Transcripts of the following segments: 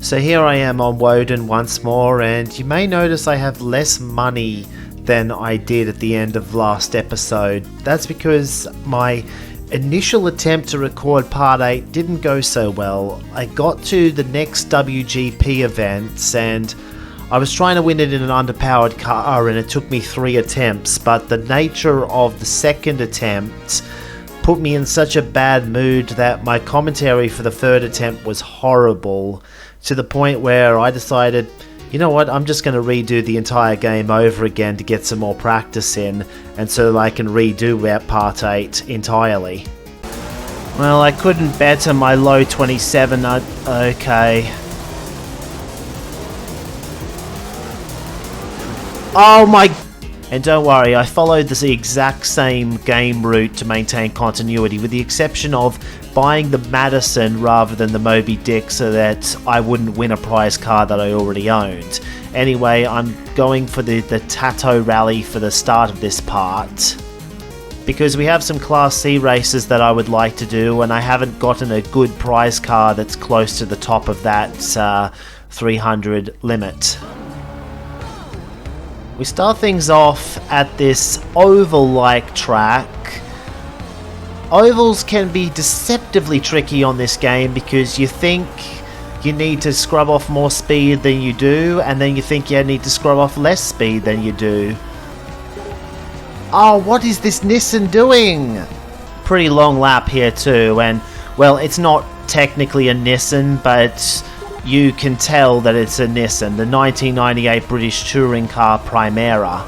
So here I am on Woden once more, and you may notice I have less money than I did at the end of last episode. That's because my initial attempt to record part 8 didn't go so well. I got to the next WGP events and I was trying to win it in an underpowered car, and it took me 3 attempts, but the nature of the second attempt put me in such a bad mood that my commentary for the third attempt was horrible, to the point where I decided, you know what, I'm just going to redo the entire game over again to get some more practice in, and so that I can redo part 8 entirely. Well, I couldn't better my low 27, okay. Oh my... And don't worry, I followed the exact same game route to maintain continuity, with the exception of buying the Madison rather than the Moby Dick so that I wouldn't win a prize car that I already owned. Anyway, I'm going for the Tato Rally for the start of this part, because we have some Class C races that I would like to do, and I haven't gotten a good prize car that's close to the top of that 300 limit. We start things off at this oval-like track. Ovals can be deceptively tricky on this game because you think you need to scrub off more speed than you do, and then you think you need to scrub off less speed than you do. Oh, what is this Nissan doing? Pretty long lap here too, and well, it's not technically a Nissan, but you can tell that it's a Nissan, the 1998 British touring car Primera.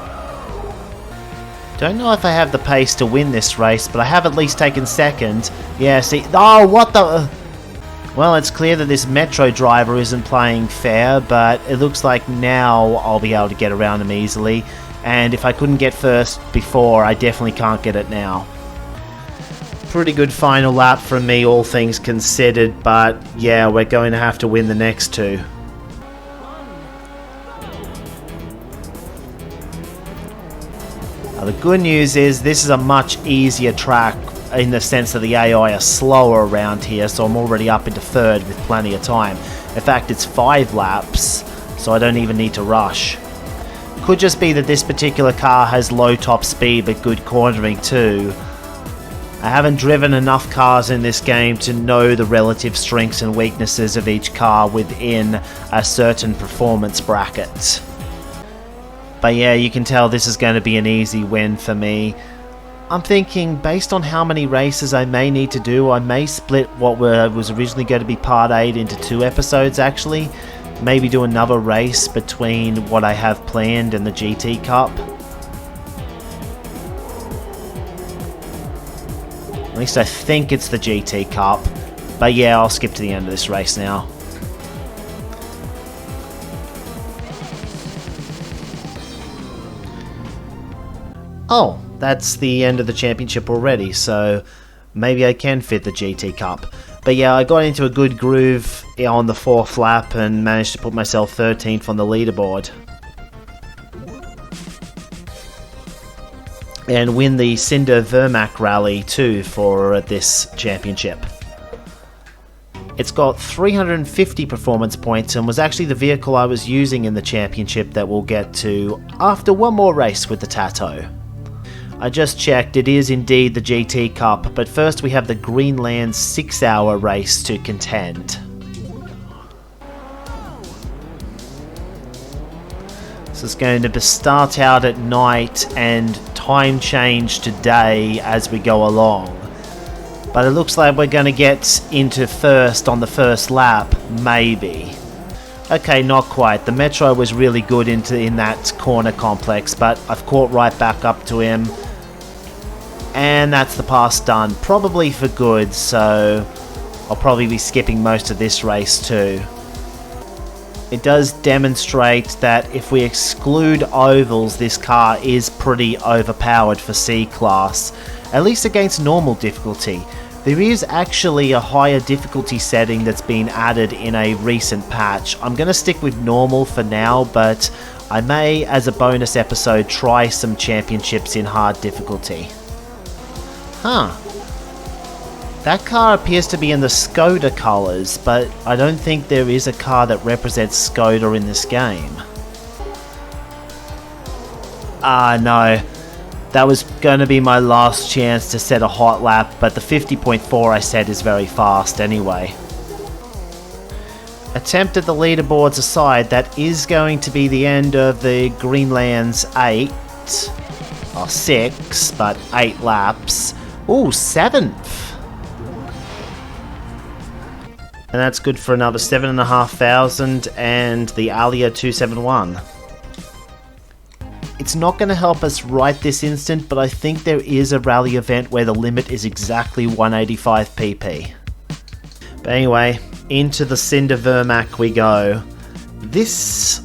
Don't know if I have the pace to win this race, but I have at least taken second. Yeah, see... Oh, what the... Well, it's clear that this Metro driver isn't playing fair, but it looks like now I'll be able to get around him easily. And if I couldn't get first before, I definitely can't get it now. Pretty good final lap from me, all things considered, but yeah, we're going to have to win the next 2. Now, the good news is this is a much easier track in the sense that the AI are slower around here, so I'm already up into 3rd with plenty of time. In fact, it's 5 laps, so I don't even need to rush. Could just be that this particular car has low top speed but good cornering too. I haven't driven enough cars in this game to know the relative strengths and weaknesses of each car within a certain performance bracket. But yeah, you can tell this is going to be an easy win for me. I'm thinking, based on how many races I may need to do, I may split what was originally going to be part 8 into 2 episodes actually. Maybe do another race between what I have planned and the GT Cup. At least I think it's the GT Cup. But yeah, I'll skip to the end of this race now. Oh, that's the end of the championship already, so maybe I can fit the GT Cup. But yeah, I got into a good groove on the 4th lap and managed to put myself 13th on the leaderboard. And win the Cinder Vermac Rally too for this championship. It's got 350 performance points and was actually the vehicle I was using in the championship that we'll get to after one more race with the Tato. I just checked, it is indeed the GT Cup, but first we have the Greenland 6-hour race to contend. This is going to start out at night and time change to day as we go along. But it looks like we're going to get into first on the first lap, maybe. Okay, not quite. The Metro was really good in that corner complex, but I've caught right back up to him. And that's the pass done, probably for good, so I'll probably be skipping most of this race too. It does demonstrate that if we exclude ovals, this car is pretty overpowered for C-Class, at least against normal difficulty. There is actually a higher difficulty setting that's been added in a recent patch. I'm going to stick with normal for now, but I may, as a bonus episode, try some championships in hard difficulty. Huh. That car appears to be in the Skoda colours, but I don't think there is a car that represents Skoda in this game. Ah, no. That was going to be my last chance to set a hot lap, but the 50.4 I set is very fast anyway. Attempt at the leaderboards aside, that is going to be the end of the Greenland's 8. Or 6, but 8 laps. Ooh, 7th! And that's good for another 7,500 and the Alia 271. It's not going to help us right this instant, but I think there is a rally event where the limit is exactly 185 pp. But anyway, into the Cinder Vermac we go. This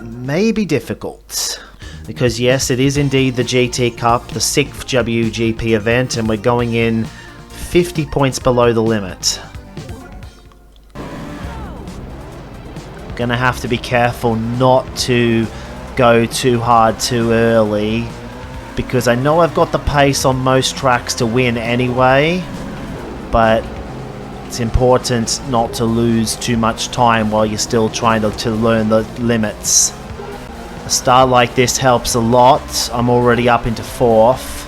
may be difficult, because yes, it is indeed the GT Cup, the 6th WGP event, and we're going in 50 points below the limit. Gonna have to be careful not to go too hard too early, because I know I've got the pace on most tracks to win anyway, but it's important not to lose too much time while you're still trying to learn the limits. A start like this helps a lot. I'm already up into 4th,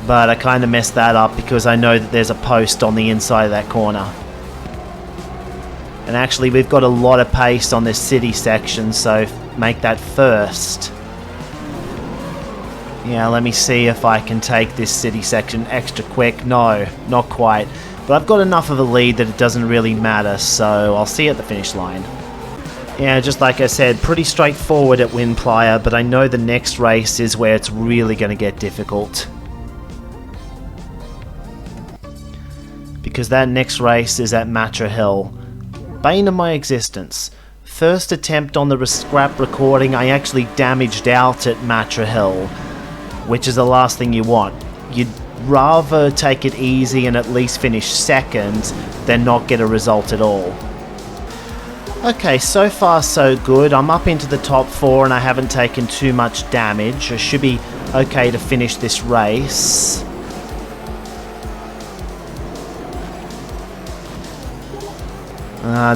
but I kind of messed that up because I know that there's a post on the inside of that corner. And actually we've got a lot of pace on this city section, so make that first. Yeah, let me see if I can take this city section extra quick. No, not quite. But I've got enough of a lead that it doesn't really matter, so I'll see you at the finish line. Yeah, just like I said, pretty straightforward at Windplaya, but I know the next race is where it's really going to get difficult. Because that next race is at Matra Hill. Bane of my existence. First attempt on the scrap recording, I actually damaged out at Matra Hill, which is the last thing you want. You'd rather take it easy and at least finish second than not get a result at all. Okay, so far so good. I'm up into the top 4 and I haven't taken too much damage. I should be okay to finish this race.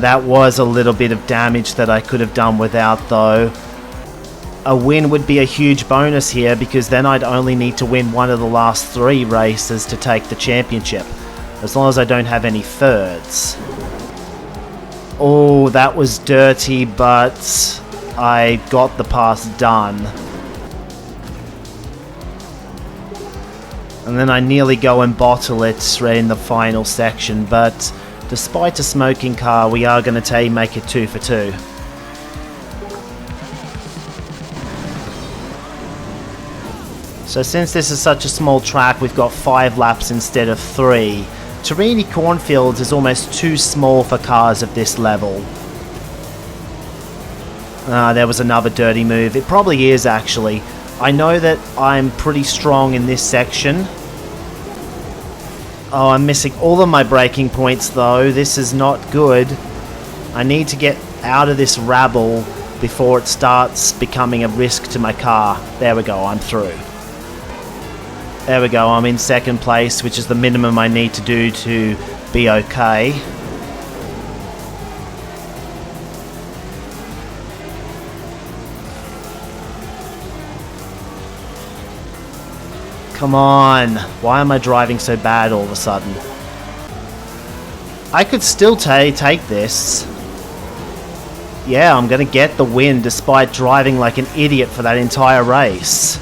That was a little bit of damage that I could have done without though. A win would be a huge bonus here, because then I'd only need to win one of the last 3 races to take the championship, as long as I don't have any thirds. Oh, that was dirty, but I got the pass done. And then I nearly go and bottle it right in the final section, but despite a smoking car, we are going to make it 2 for 2. So since this is such a small track, we've got 5 laps instead of 3. Torini Cornfields is almost too small for cars of this level. There was another dirty move. It probably is actually. I know that I'm pretty strong in this section. Oh, I'm missing all of my braking points though. This is not good. I need to get out of this rabble before it starts becoming a risk to my car. There we go, I'm through. There we go, I'm in second place, which is the minimum I need to do to be okay. Come on, why am I driving so bad all of a sudden? I could still take this. Yeah, I'm gonna get the win despite driving like an idiot for that entire race.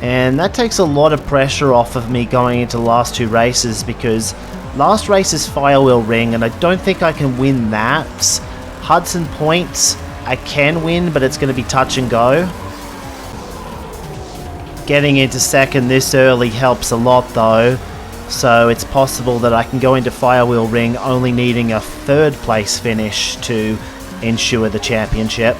And that takes a lot of pressure off of me going into the last 2 races, because last race is Firewheel Ring and I don't think I can win that. Hudson Point I can win, but it's going to be touch and go. Getting into second this early helps a lot though, so it's possible that I can go into Firewheel Ring only needing a 3rd place finish to ensure the championship.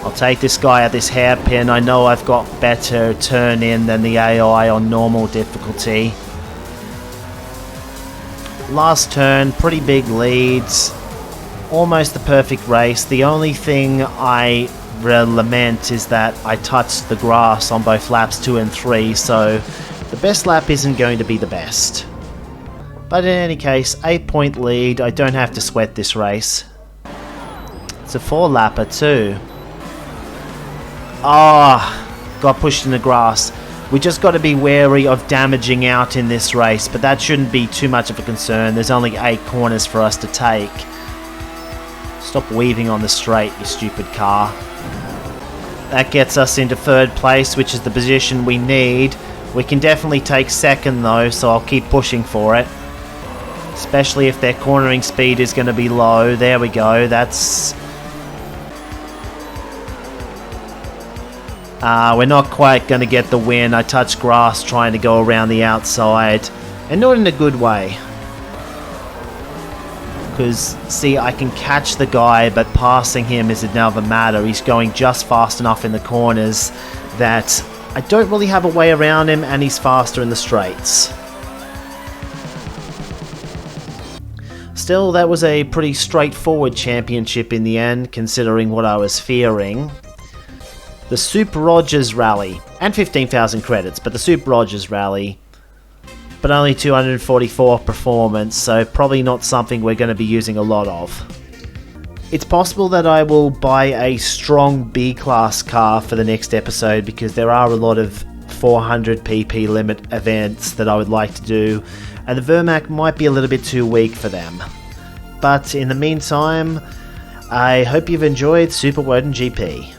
I'll take this guy at this hairpin. I know I've got better turn in than the AI on normal difficulty. Last turn, pretty big leads. Almost the perfect race. The only thing I lament is that I touched the grass on both laps 2 and 3, so the best lap isn't going to be the best. But in any case, 8-point lead, I don't have to sweat this race. It's a 4-lapper too. Got pushed in the grass. We just got to be wary of damaging out in this race, but that shouldn't be too much of a concern. There's only 8 corners for us to take. Stop weaving on the straight, you stupid car. That gets us into 3rd place, which is the position we need. We can definitely take 2nd though, so I'll keep pushing for it. Especially if their cornering speed is going to be low. There we go, that's... we're not quite going to get the win. I touched grass trying to go around the outside, and not in a good way. Because, see, I can catch the guy, but passing him is another matter. He's going just fast enough in the corners that I don't really have a way around him, and he's faster in the straights. Still, that was a pretty straightforward championship in the end, considering what I was fearing. The Super Rogers Rally, and 15,000 credits, but the Super Rogers Rally, but only 244 performance, so probably not something we're going to be using a lot of. It's possible that I will buy a strong B-class car for the next episode, because there are a lot of 400 PP limit events that I would like to do, and the Vermac might be a little bit too weak for them. But in the meantime, I hope you've enjoyed Super Woden GP.